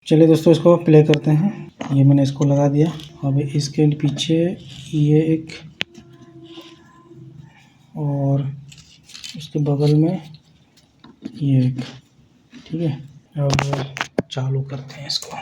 चलिए दोस्तों इसको प्ले करते हैं। ये मैंने इसको लगा दिया। अब इसके पीछे ये एक और उसके बगल में ये एक, ठीक है। अब चालू करते हैं इसको।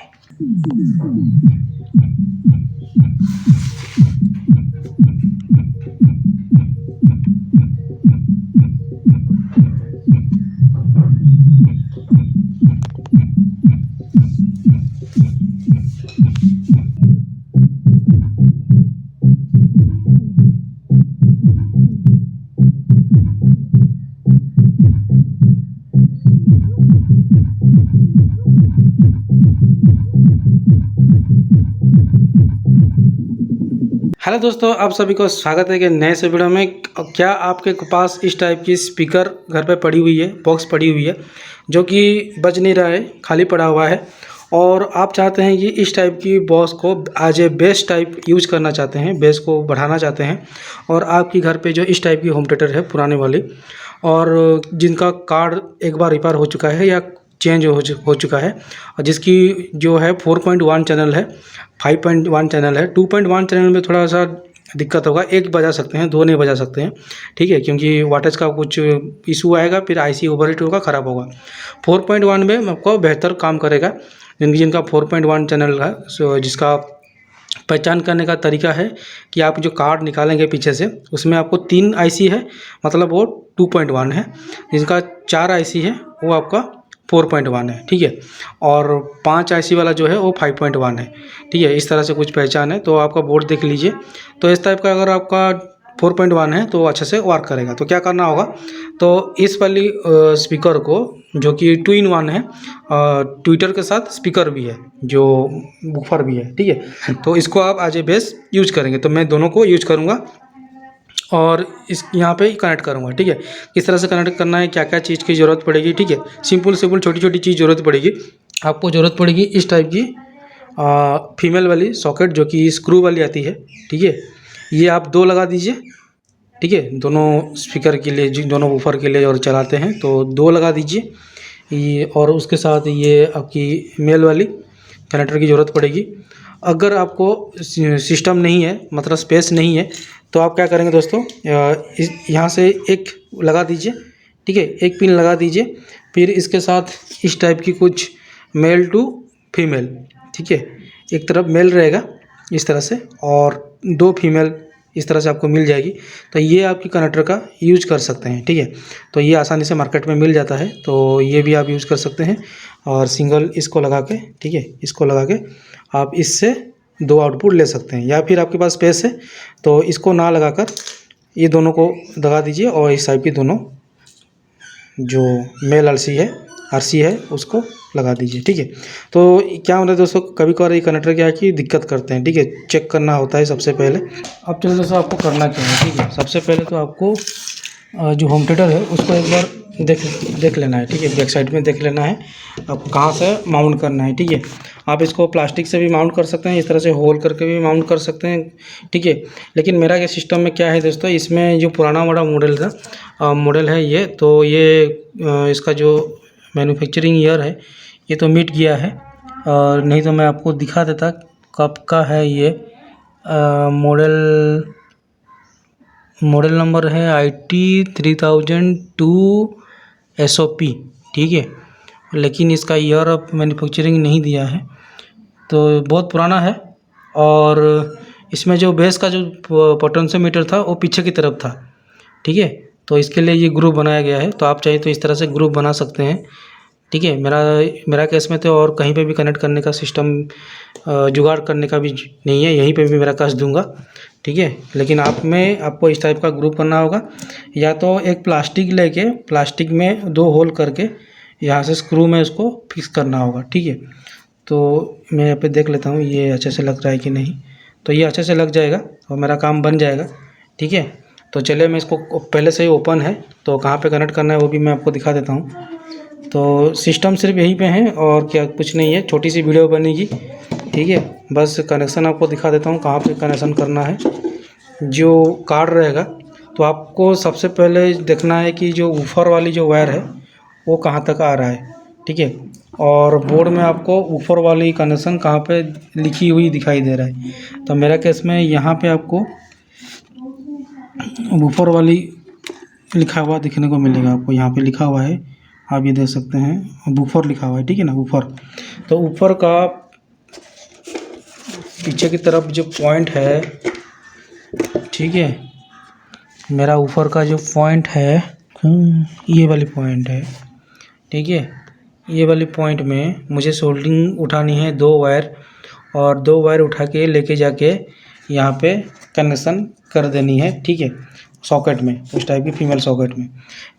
हेलो दोस्तों, आप सभी को स्वागत है कि नए से वीडियो में। क्या आपके पास इस टाइप की स्पीकर घर पे पड़ी हुई है, बॉक्स पड़ी हुई है जो कि बज नहीं रहा है, खाली पड़ा हुआ है, और आप चाहते हैं कि इस टाइप की बॉक्स को as a base type use करना चाहते हैं, बेस को बढ़ाना चाहते हैं, और आपकी घर पे जो इस टाइप की होम थिएटर है पुराने वाली, और जिनका कार्ड एक बार रिपेयर हो चुका है या चेंज हो चुका है, और जिसकी जो है 4.1 चैनल है, 5.1 चैनल है, 2.1 चैनल में थोड़ा सा दिक्कत होगा, एक बजा सकते हैं, दो नहीं बजा सकते हैं, ठीक है, क्योंकि वाटेज का कुछ इशू आएगा, फिर आईसी ओवरहीट होगा, ख़राब होगा। 4.1 में आपको बेहतर काम करेगा। जिनका 4.1 चैनल है, सो जिसका पहचान करने का तरीका है कि आप जो कार्ड निकालेंगे पीछे से, उसमें आपको 3 आईसी है, मतलब वो 2.1 है। जिनका 4 आईसी है वो आपका 4.1 है, ठीक है, और 5 आईसी वाला जो है वो 5.1 है, ठीक है। इस तरह से कुछ पहचान है, तो आपका बोर्ड देख लीजिए। तो इस टाइप का अगर आपका 4.1 है तो अच्छे से वर्क करेगा। तो क्या करना होगा, तो इस वाली स्पीकर को, जो कि 2-in-1 है, ट्विटर के साथ स्पीकर भी है, जो वूफर भी है, ठीक है, तो इसको आप एज ए बेस यूज करेंगे। तो मैं दोनों को यूज करूँगा और इस यहाँ पे कनेक्ट करूँगा, ठीक है। किस तरह से कनेक्ट करना है, क्या क्या चीज़ की ज़रूरत पड़ेगी, ठीक है। सिंपल छोटी छोटी चीज़ ज़रूरत पड़ेगी। आपको ज़रूरत पड़ेगी इस टाइप की फीमेल वाली सॉकेट, जो कि स्क्रू वाली आती है, ठीक है। ये आप 2 लगा दीजिए, ठीक है, दोनों स्पीकर के लिए, दोनों वूफर के लिए और चलाते हैं तो 2 लगा दीजिए ये। और उसके साथ ये आपकी मेल वाली कनेक्टर की ज़रूरत पड़ेगी। अगर आपको सिस्टम नहीं है, मतलब स्पेस नहीं है, तो आप क्या करेंगे दोस्तों, इस यहाँ से एक लगा दीजिए, ठीक है, एक पिन लगा दीजिए। फिर इसके साथ इस टाइप की कुछ मेल टू फीमेल, ठीक है, एक तरफ मेल रहेगा इस तरह से, और 2 फीमेल इस तरह से आपको मिल जाएगी। तो ये आपकी कनेक्टर का यूज कर सकते हैं, ठीक है। तो ये आसानी से मार्केट में मिल जाता है, तो ये भी आप यूज़ कर सकते हैं। और सिंगल इसको लगा के, ठीक है, इसको लगा के आप इससे 2 आउटपुट ले सकते हैं, या फिर आपके पास स्पेस है तो इसको ना लगाकर ये दोनों को दबा दीजिए, और इस टाइप की दोनों जो मेल आरसी है उसको लगा दीजिए, ठीक है। तो क्या होता है दोस्तों, कभी कभार ये कनेक्टर क्या है कि दिक्कत करते हैं, ठीक है, चेक करना होता है सबसे पहले। अब चलो दोस्तों, आपको करना क्या है, ठीक है। सबसे पहले तो आपको जो होम थिएटर है उसको एक बार देख लेना है, ठीक है, बैक साइड में देख लेना है आपको कहाँ से माउंट करना है, ठीक है। आप इसको प्लास्टिक से भी माउंट कर सकते हैं, इस तरह से होल करके भी माउंट कर सकते हैं, ठीक है। लेकिन मेरा ये सिस्टम में क्या है दोस्तों, इसमें जो पुराना वाला मॉडल है ये, तो ये इसका जो मैन्युफैक्चरिंग ईयर है ये तो मिट गया है, और नहीं तो मैं आपको दिखा देता कब का है ये। मॉडल नंबर है IT 3002 SOP, ठीक है, लेकिन इसका ईयर ऑफ मैन्युफैक्चरिंग नहीं दिया है, तो बहुत पुराना है। और इसमें जो बेस का जो पोटेंशियोमीटर था वो पीछे की तरफ था, ठीक है। तो इसके लिए ये ग्रुप बनाया गया है, तो आप चाहे तो इस तरह से ग्रुप बना सकते हैं, ठीक है। मेरा केस में तो और कहीं पे भी कनेक्ट करने का सिस्टम जुगाड़ करने का भी नहीं है, यहीं पे भी मेरा कस दूंगा, ठीक है। लेकिन आपको इस टाइप का ग्रुप करना होगा, या तो एक प्लास्टिक लेके प्लास्टिक में 2 होल करके यहाँ से स्क्रू में उसको फिक्स करना होगा, ठीक है। तो मैं यहाँ पे देख लेता हूँ ये अच्छे से लग रहा है कि नहीं। तो ये अच्छे से लग जाएगा और मेरा काम बन जाएगा, ठीक है। तो चलिए, मैं इसको पहले से ही ओपन है, तो कहाँ पे कनेक्ट करना है वो भी मैं आपको दिखा देता हूँ। तो सिस्टम सिर्फ यहीं पे है और क्या कुछ नहीं है, छोटी सी वीडियो बनेगी, ठीक है। बस कनेक्शन आपको दिखा देता हूँ कहाँ पे कनेक्शन करना है। जो कार्ड रहेगा, तो आपको सबसे पहले देखना है कि जो वूफर वाली जो वायर है वो कहाँ तक आ रहा है, ठीक है। और बोर्ड में आपको ऊपर वाली कनेक्शन कहाँ पे लिखी हुई दिखाई दे रहा है। तो मेरा केस में यहाँ पे आपको ऊपर वाली लिखा हुआ दिखने को मिलेगा। आपको यहाँ पे लिखा हुआ है, आप ये देख सकते हैं, बूफर लिखा हुआ है, ठीक है ना, ऊपर। तो ऊपर का पीछे की तरफ जो पॉइंट है, ठीक है, मेरा ऊपर का जो पॉइंट है ये वाली पॉइंट है, ठीक है। ये वाली पॉइंट में मुझे सोल्डरिंग उठानी है 2 वायर, और 2 वायर उठा के लेके जाके यहाँ पे कनेक्शन कर देनी है, ठीक है, सॉकेट में, उस टाइप की फीमेल सॉकेट में।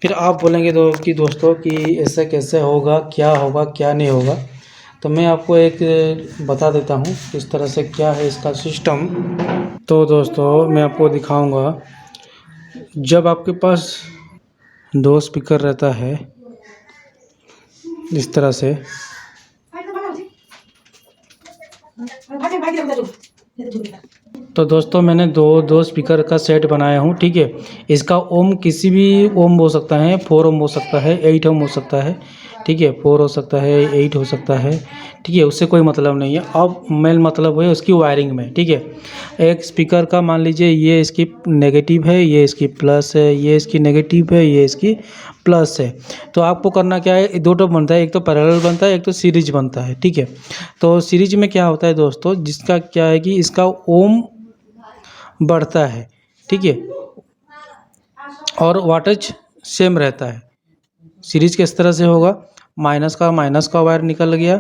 फिर आप बोलेंगे दोस्तों कि ऐसे कैसे होगा, क्या नहीं होगा। तो मैं आपको एक बता देता हूँ किस तरह से क्या है इसका सिस्टम। तो दोस्तों मैं आपको दिखाऊंगा, जब आपके पास 2 स्पीकर रहता है इस तरह से, तो दोस्तों मैंने दो स्पीकर का सेट बनाया हूँ, ठीक है। इसका ओम किसी भी ओम हो सकता है, 4 ओम हो सकता है, 8 ओम हो सकता है, ठीक है, 4 हो सकता है, 8 हो सकता है, ठीक है, उससे कोई मतलब नहीं है। अब मेन मतलब है उसकी वायरिंग में, ठीक है। एक स्पीकर का मान लीजिए ये इसकी नेगेटिव है, ये इसकी प्लस है, ये इसकी नेगेटिव है, ये इसकी प्लस है। तो आपको करना क्या है, 2 टाइप बनता है, एक तो पैरेलल बनता है, एक तो सीरीज बनता है, ठीक है। तो सीरीज में क्या होता है दोस्तों, जिसका क्या है कि इसका ओम बढ़ता है, ठीक है, और वाटेज सेम रहता है। सीरीज किस तरह से होगा, माइनस का वायर निकल गया,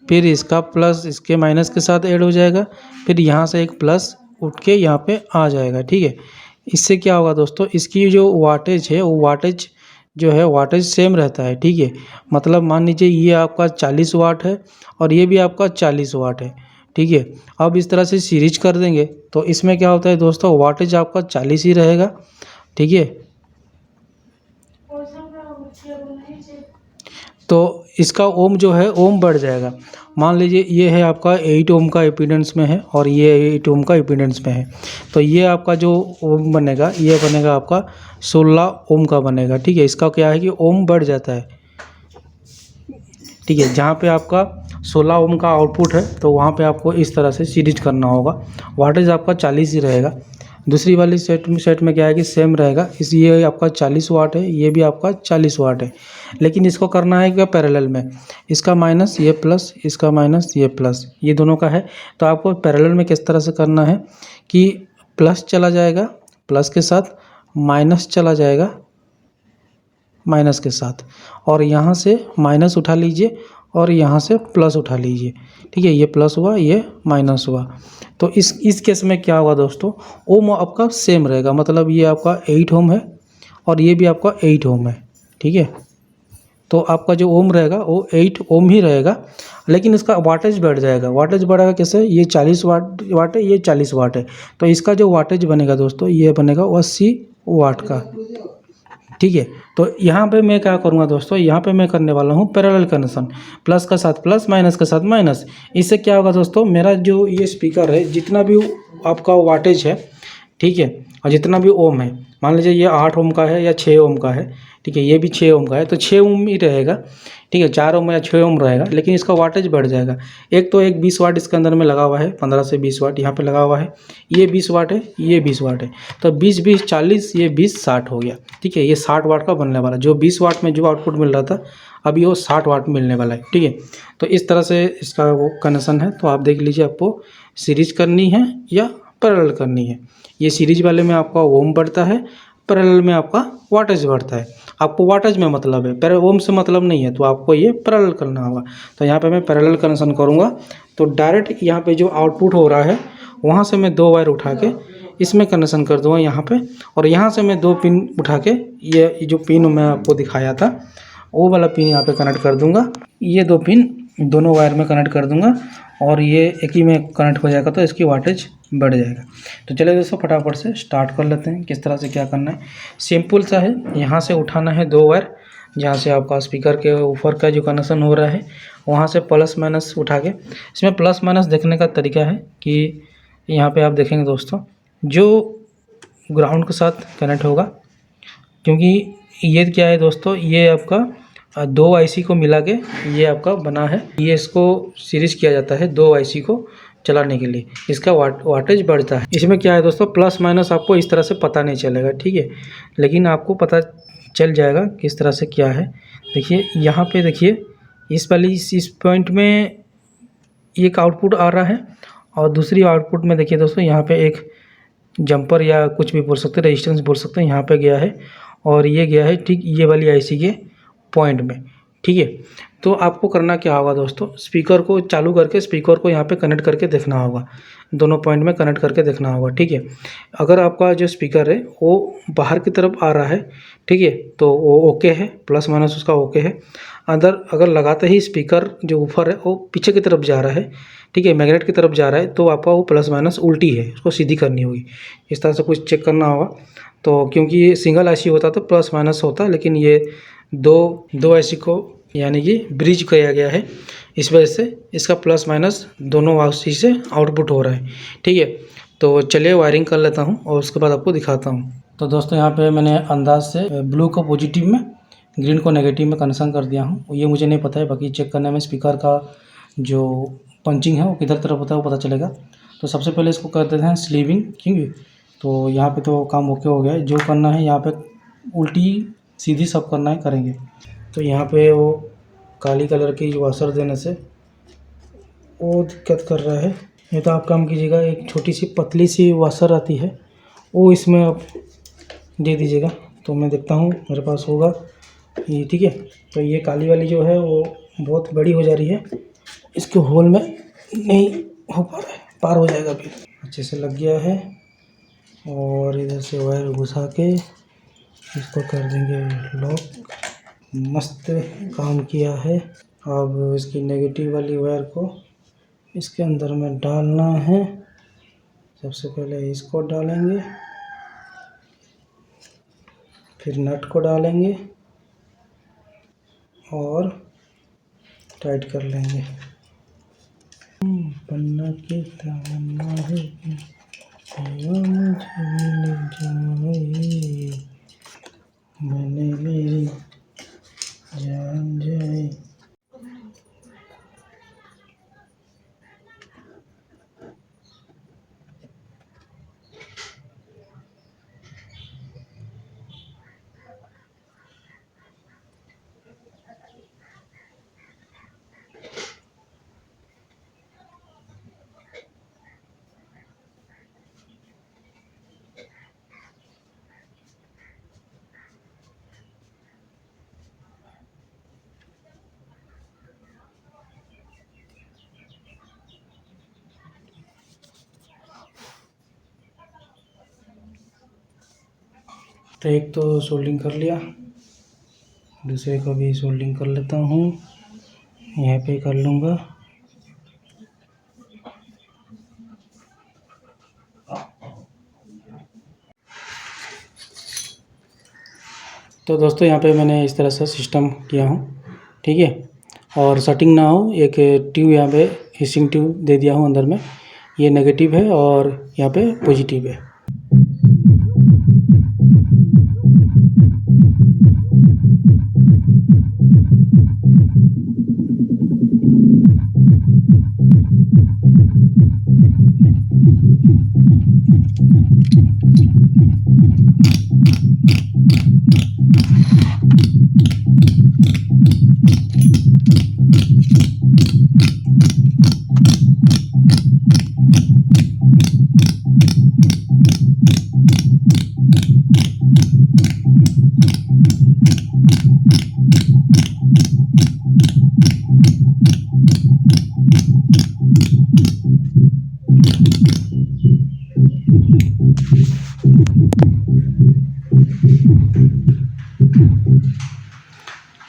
फिर इसका प्लस इसके माइनस के साथ ऐड हो जाएगा, फिर यहाँ से एक प्लस उठ के यहाँ पे आ जाएगा, ठीक है। इससे क्या होगा दोस्तों, इसकी जो वाटेज है वो वाटेज जो है वाटेज सेम रहता है, ठीक है। मतलब मान लीजिए ये आपका 40 वाट है और ये भी आपका 40 वाट है, ठीक है। अब इस तरह से सीरीज कर देंगे तो इसमें क्या होता है दोस्तों, वाटेज आपका 40 ही रहेगा, ठीक है। तो इसका ओम जो है ओम बढ़ जाएगा। मान लीजिए ये है आपका 8 ओम का इम्पीडेंस में है और ये 8 ओम का इम्पीडेंस में है, तो ये आपका जो ओम बनेगा ये बनेगा आपका 16 ओम का बनेगा, ठीक है। इसका क्या है कि ओम बढ़ जाता है, ठीक है। जहाँ पे आपका 16 ओम का आउटपुट है तो वहाँ पे आपको इस तरह से सीरीज करना होगा। वाटेज आपका 40 ही रहेगा। दूसरी वाली सेट में क्या है कि सेम रहेगा, ये आपका 40 वाट है, ये भी आपका 40 वाट है, लेकिन इसको करना है क्या पैरेलल में, इसका माइनस ये प्लस, इसका माइनस ये प्लस, ये दोनों का है। तो आपको पैरेलल में किस तरह से करना है कि प्लस चला जाएगा प्लस के साथ, माइनस चला जाएगा माइनस के साथ, और यहाँ से माइनस उठा लीजिए और यहाँ से प्लस उठा लीजिए, ठीक है। ये प्लस हुआ, ये माइनस हुआ। तो इस केस में क्या होगा दोस्तों, ओम आपका सेम रहेगा, मतलब ये आपका 8 ओम है और ये भी आपका 8 ओम है, ठीक है। तो आपका जो ओम रहेगा वो 8 ओम ही रहेगा, लेकिन इसका वाटेज बढ़ जाएगा। वाटेज बढ़ेगा कैसे, ये 40 वाट है, ये 40 वाट है, तो इसका जो वाटेज बनेगा दोस्तों ये बनेगा 80 वाट का, ठीक है। तो यहाँ पे मैं क्या करूँगा दोस्तों, यहाँ पे मैं करने वाला हूँ पैरेलल कनेक्शन, प्लस का साथ प्लस, माइनस के साथ माइनस। इससे क्या होगा दोस्तों, मेरा जो ये स्पीकर है जितना भी आपका वाटेज है, ठीक है, और जितना भी ओम है, मान लीजिए ये 8 ओम का है या 6 ओम का है, ठीक है, ये भी 6 ओम का है, तो 6 ओम ही रहेगा, ठीक है, 4 ओम या 6 ओम रहेगा, लेकिन इसका वाटेज बढ़ जाएगा। एक 20 वाट इसके अंदर में लगा हुआ है, 15 से 20 वाट यहाँ पे लगा हुआ है, ये 20 वाट है, ये 20 वाट है, तो 20 40, ये 20 60 हो गया, ठीक है। ये 60 वाट का बनने वाला, जो 20 वाट में जो आउटपुट मिल रहा था अभी वो 60 वाट मिलने वाला है, ठीक है। तो इस तरह से इसका वो कनेक्शन है। तो आप देख लीजिए आपको सीरीज करनी है या पैरेलल करनी है। ये सीरीज वाले में आपका ओम बढ़ता है, पैरेलल में आपका वाटेज बढ़ता है। आपको वाटेज में मतलब है, ओम से मतलब नहीं है, तो आपको ये पैरेलल करना होगा। तो यहाँ पे मैं पैरेलल कनेक्शन करूँगा, तो डायरेक्ट यहाँ पे जो आउटपुट हो रहा है वहाँ से मैं 2 वायर उठा के इसमें कनेक्शन कर दूँगा यहाँ पे, और यहाँ से मैं 2 पिन उठा के ये जो पिन मैं आपको दिखाया था वो वाला पिन यहाँ पे कनेक्ट कर दूँगा। ये 2 पिन दोनों वायर में कनेक्ट कर दूँगा और ये एक ही में कनेक्ट हो जाएगा, तो इसकी वाटेज बढ़ जाएगा। तो चलिए दोस्तों फटाफट से स्टार्ट कर लेते हैं किस तरह से क्या करना है। सिंपल सा है, यहाँ से उठाना है 2 वायर, जहाँ से आपका स्पीकर के ऊपर का जो कनेक्शन हो रहा है वहाँ से प्लस माइनस उठा के, इसमें प्लस माइनस देखने का तरीका है कि यहाँ पे आप देखेंगे दोस्तों जो ग्राउंड के साथ कनेक्ट होगा, क्योंकि ये क्या है दोस्तों, ये आपका दो आईसी को मिला के ये आपका बना है। ये इसको सीरीज किया जाता है 2 आईसी को चलाने के लिए, इसका वाटेज बढ़ता है। इसमें क्या है दोस्तों, प्लस माइनस आपको इस तरह से पता नहीं चलेगा, ठीक है, लेकिन आपको पता चल जाएगा किस तरह से क्या है। देखिए यहाँ पे, देखिए इस पॉइंट में एक आउटपुट आ रहा है और दूसरी आउटपुट में देखिए दोस्तों यहाँ पे एक जंपर या कुछ भी बोल सकते हैं, रेजिस्टेंस बोल सकते हैं, यहाँ पे गया है और ये गया है ठीक ये वाली आईसी के पॉइंट में, ठीक है। तो आपको करना क्या होगा दोस्तों, स्पीकर को चालू करके स्पीकर को यहाँ पे कनेक्ट करके देखना होगा, दोनों पॉइंट में कनेक्ट करके देखना होगा, ठीक है। अगर आपका जो स्पीकर है वो बाहर की तरफ आ रहा है, ठीक है, तो वो ओके है, प्लस माइनस उसका ओके है। अंदर अगर लगाते ही स्पीकर जो ऊपर है वो पीछे की तरफ जा रहा है, ठीक है, मैग्नेट की तरफ जा रहा है, तो आपका वो प्लस माइनस उल्टी है, उसको सीधी करनी होगी। इस तरह से कुछ चेक करना होगा। तो क्योंकि ये सिंगल आईसी होता तो प्लस माइनस होता, लेकिन ये दो आईसी को यानी कि ब्रिज किया गया है, इस वजह से इसका प्लस माइनस दोनों आईसी से आउटपुट हो रहा है, ठीक है। तो चलिए वायरिंग कर लेता हूँ और उसके बाद आपको दिखाता हूँ। तो दोस्तों यहाँ पे मैंने अंदाज से ब्लू को पॉजिटिव में, ग्रीन को नेगेटिव में कनेक्शन कर दिया हूँ। ये मुझे नहीं पता है, बाकी चेक करने में स्पीकर का जो पंचिंग है वो किधर तरफ होता है वो पता चलेगा। तो सबसे पहले इसको कर देते हैं स्लीविंग, ठीक है। तो यहाँ पे तो काम ओके हो गया है, जो करना है यहाँ पे उल्टी सीधी सब करना है करेंगे। तो यहाँ पे वो काली कलर की वाशर देने से वो दिक्कत कर रहा है। नहीं तो आप काम कीजिएगा, एक छोटी सी पतली सी वाशर आती है वो इसमें आप दे दीजिएगा। तो मैं देखता हूँ मेरे पास होगा ये, ठीक है। तो ये काली वाली जो है वो बहुत बड़ी हो जा रही है, इसके होल में नहीं हो पा रहा है, पार हो जाएगा फिर। अच्छे से लग गया है और इधर से वायर घुसा के इसको कर देंगे लॉक। मस्त काम किया है। अब इसकी नेगेटिव वाली वायर को इसके अंदर में डालना है। सबसे पहले इसको डालेंगे, फिर नट को डालेंगे और टाइट कर लेंगे। पन्ना की तमन्ना है मुझे मिल जाए, मैंने मेरी जान जाए। तो एक तो सोल्डिंग कर लिया, दूसरे को भी सोल्डिंग कर लेता हूँ, यहाँ पे कर लूँगा। तो दोस्तों यहाँ पे मैंने इस तरह से सिस्टम किया हूँ, ठीक है। और सेटिंग ना हो, एक ट्यूब यहाँ पे हिसिंग ट्यूब दे दिया हूँ अंदर में, ये नेगेटिव है और यहाँ पे पॉजिटिव है।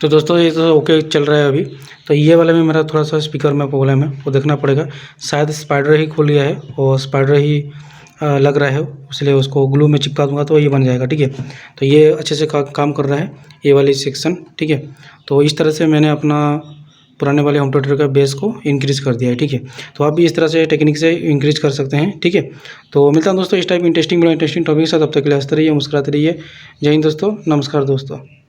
तो दोस्तों ये तो ओके चल रहा है अभी। तो ये वाले में मेरा थोड़ा सा स्पीकर में प्रॉब्लम है, वो देखना पड़ेगा। शायद स्पाइडर ही खुल गया है और स्पाइडर ही लग रहा है, इसलिए उसको ग्लू में चिपका दूंगा तो ये बन जाएगा, ठीक है। तो ये अच्छे से काम कर रहा है ये वाली सेक्शन, ठीक है। तो इस तरह से मैंने अपना पुराने वाले होम थिएटर का बेस को इंक्रीज़ कर दिया है, ठीक है। तो आप भी इस तरह से टेक्निक से इंक्रीज़ कर सकते हैं, ठीक है। तो मिलता हूं दोस्तों इस टाइप इंटरेस्टिंग टॉपिक के साथ। अब तक के लिए हंसते रहिए, मुस्कुराते रहिए। जय हिंद दोस्तों, नमस्कार दोस्तों।